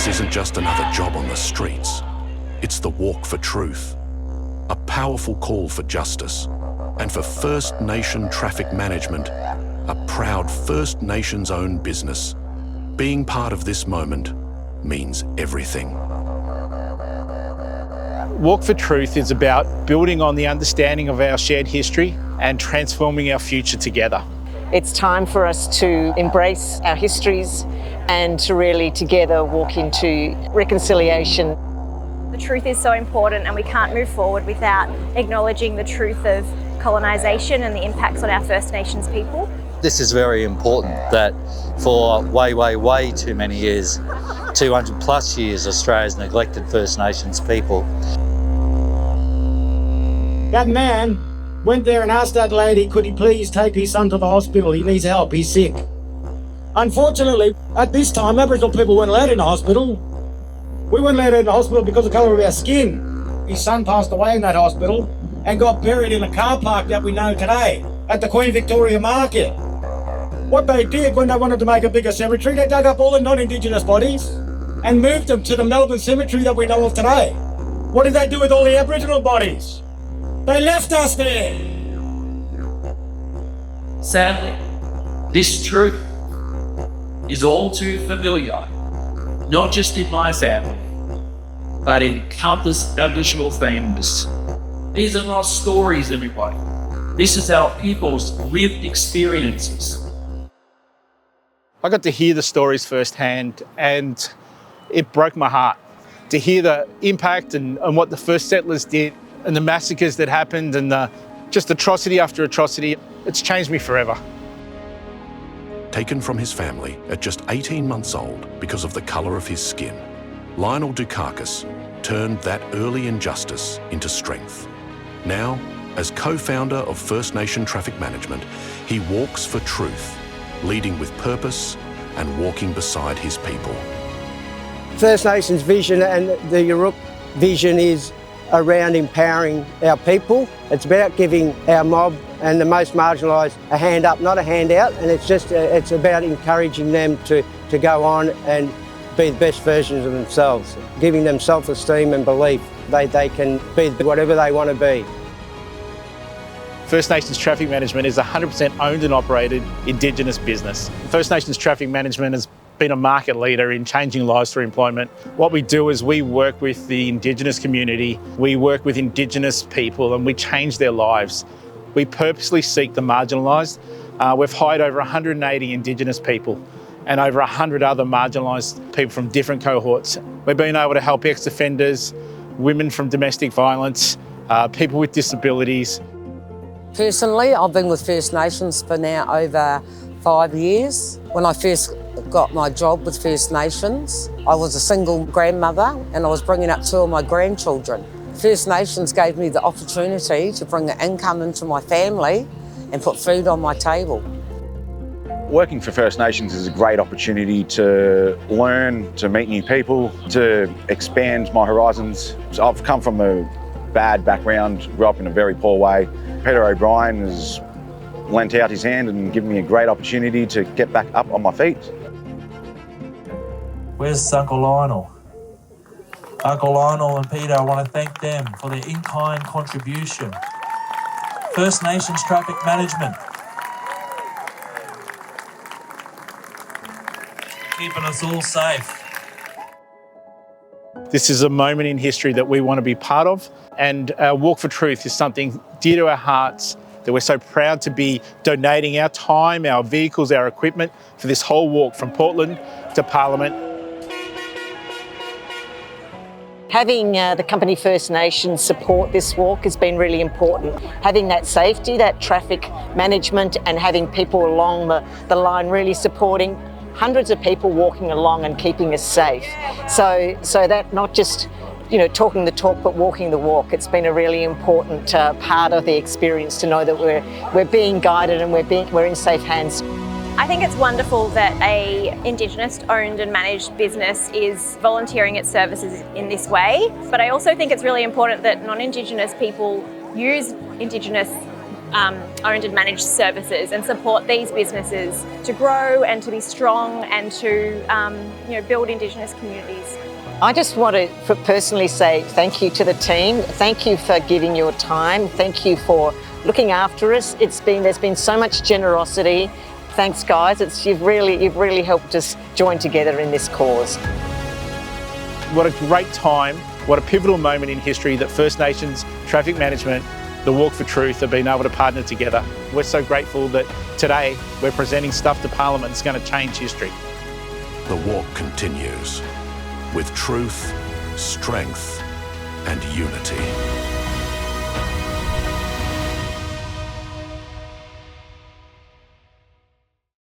This isn't just another job on the streets. It's the walk for truth, a powerful call for justice, and for First Nation traffic management, a proud First Nations-owned business. Being part of this moment means everything. Walk for Truth is about building on the understanding of our shared history and transforming our future together. It's time for us to embrace our histories and to really together walk into reconciliation. The truth is so important, and we can't move forward without acknowledging the truth of colonisation and the impacts on our First Nations people. This is very important, that for way too many years, 200 plus years, Australia's neglected First Nations people. That man went there and asked that lady, could he please take his son to the hospital? He needs help, he's sick. Unfortunately, at this time, Aboriginal people weren't allowed in the hospital. We weren't allowed in the hospital because of the colour of our skin. His son passed away in that hospital and got buried in the car park that we know today at the Queen Victoria Market. What they did when they wanted to make a bigger cemetery, they dug up all the non-Indigenous bodies and moved them to the Melbourne cemetery that we know of today. What did they do with all the Aboriginal bodies? They left us there. Sadly, this truth is all too familiar, not just in my family, but in countless Aboriginal families. These are not stories, everybody. This is our people's lived experiences. I got to hear the stories firsthand, and it broke my heart to hear the impact and what the first settlers did and the massacres that happened and just atrocity after atrocity. It's changed me forever. Taken from his family at just 18 months old because of the colour of his skin, Lionel Dukakis turned that early injustice into strength. Now, as co-founder of First Nation Traffic Management, he walks for truth, leading with purpose and walking beside his people. First Nations vision and the Yoorrook vision is around empowering our people. It's about giving our mob and the most marginalised a hand up, not a handout, and it's about encouraging them to go on and be the best versions of themselves, giving them self-esteem and belief they can be whatever they want to be. First Nations Traffic Management is a 100% owned and operated Indigenous business. First Nations Traffic Management has been a market leader in changing lives through employment. What we do is we work with the Indigenous community, we work with Indigenous people, and we change their lives. We purposely seek the marginalised. We've hired over 180 Indigenous people and over 100 other marginalised people from different cohorts. We've been able to help ex-offenders, women from domestic violence, people with disabilities. Personally, I've been with First Nations for now over 5 years. When I first got my job with First Nations, I was a single grandmother and I was bringing up 2 of my grandchildren. First Nations gave me the opportunity to bring an income into my family and put food on my table. Working for First Nations is a great opportunity to learn, to meet new people, to expand my horizons. So I've come from a bad background, grew up in a very poor way. Peter O'Brien has lent out his hand and given me a great opportunity to get back up on my feet. Where's Uncle Lionel? Uncle Lionel and Peter, I want to thank them for their in-kind contribution. First Nations Traffic Management. Keeping us all safe. This is a moment in history that we want to be part of, and our Walk for Truth is something dear to our hearts, that we're so proud to be donating our time, our vehicles, our equipment for this whole walk from Portland to Parliament. Having the company First Nations support this walk has been really important. Having that safety, that traffic management, and having people along the line really supporting hundreds of people walking along and keeping us safe. So that not just talking the talk but walking the walk. It's been a really important part of the experience to know that we're being guided and we're in safe hands. I think it's wonderful that a Indigenous owned and managed business is volunteering its services in this way, but I also think it's really important that non-Indigenous people use Indigenous owned and managed services and support these businesses to grow and to be strong and to build Indigenous communities. I just want to personally say thank you to the team. Thank you for giving your time. Thank you for looking after us. There's been so much generosity. Thanks, guys. You've really helped us join together in this cause. What a great time, what a pivotal moment in history that First Nations Traffic Management, the Walk for Truth have been able to partner together. We're so grateful that today we're presenting stuff to Parliament that's going to change history. The walk continues with truth, strength and unity.